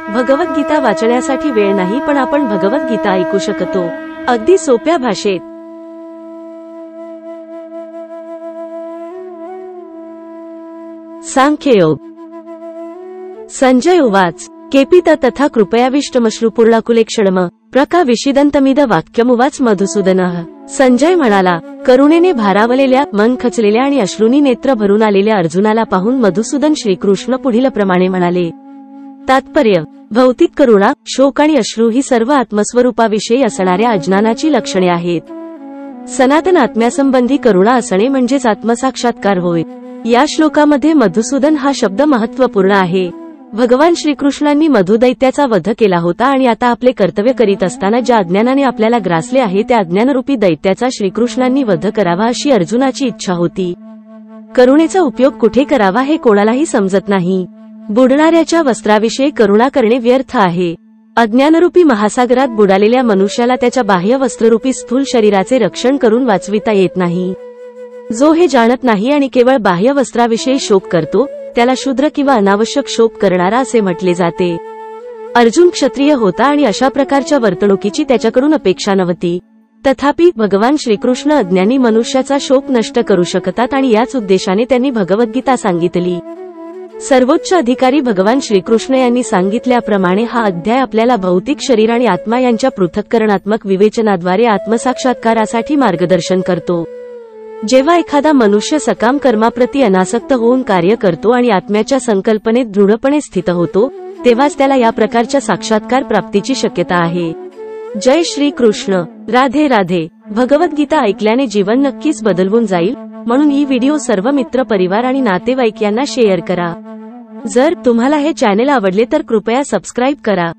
भगवद्गीता वाचण्यासाठी वेळ नाही, पण आपण भगवद्गीता ऐकू शकतो अगदी सोप्या भाषेत। सांख्ययोग। संजय उवाच केपित तथा कृपयाविष्टमश्रुपूर्णाकुलेक्षणम प्रका विषिदंतमिद वाक्यमुवाच मधुसूदनः। संजय म्हणाला, करुणेने भारावलेल्या, मन खचलेल्या आणि अश्रूंनी नेत्र भरून आलेल्या अर्जुनाला पाहून मधुसूदन श्रीकृष्ण पुढील प्रमाणे म्हणाले। तात्पर्य: भौतिक करुणा, शोक आणि अश्रू ही सर्व आत्मस्वरूपाविषयी असणाऱ्या अज्ञानाची लक्षणे आहेत। सनातन आत्म्यासंबंधी करुणा असणे म्हणजेच आत्मसाक्षात्कार होय। या श्लोकामध्ये मधुसूदन हा शब्द महत्त्वपूर्ण आहे। भगवान श्रीकृष्णांनी मधुदैत्याचा वध केला होता आणि आता आपले कर्तव्य करीत असताना ज्या अज्ञानाने आपल्याला ग्रासले आहे त्या अज्ञानरूपी दैत्याचा श्रीकृष्णांनी वध करावा अशी अर्जुनाची इच्छा होती। करुणेचा उपयोग कुठे करावा हे कोणालाही समजत नाही। बुडणाऱ्याच्या वस्त्राविषयी करुणा करणे व्यर्थ आहे। अज्ञानरूपी महासागरात बुडालेल्या मनुष्याला त्याच्या बाह्य वस्त्ररूपी स्थूल शरीराचे रक्षण करून वाचविता येत नाही। जो हे जाणत नाही आणि केवळ बाह्य वस्त्राविषयी शोक करतो त्याला शूद्र किंवा अनावश्यक शोक करणारा असे म्हटले जाते। अर्जुन क्षत्रिय होता आणि अशा प्रकारच्या वर्तणुकीची त्याच्याकडून अपेक्षा नव्हती। तथापि भगवान श्रीकृष्ण अज्ञानी मनुष्याचा शोक नष्ट करू शकतात आणि याच उद्देशाने त्यांनी भगवद्गीता सांगितली। सर्वोच्च अधिकारी भगवान श्रीकृष्ण यांनी सांगितल्याप्रमाणे हा अध्याय आपल्याला भौतिक शरीर आणि आत्मा यांच्या पृथक्करणात्मक विवेचनाद्वारे आत्मसाक्षात्कारासाठी मार्गदर्शन करतो। जेव्हा एखादा मनुष्य सकाम कर्माप्रती अनासक्त होऊन कार्य करतो आणि आत्म्याच्या संकल्पनेत दृढपणे स्थित होतो, तेव्हाच त्याला या प्रकारच्या साक्षात्कार प्राप्तीची शक्यता आहे। जय श्री कृष्ण। राधे राधे। भगवद्गीता ऐकल्याने जीवन नक्कीच बदलून जाईल, म्हणून ही व्हिडिओ सर्व मित्र, परिवार आणि नातेवाईक यांना शेअर करा। जर तुम्हाला हे चॅनेल आवडले तर कृपया सबस्क्राईब करा।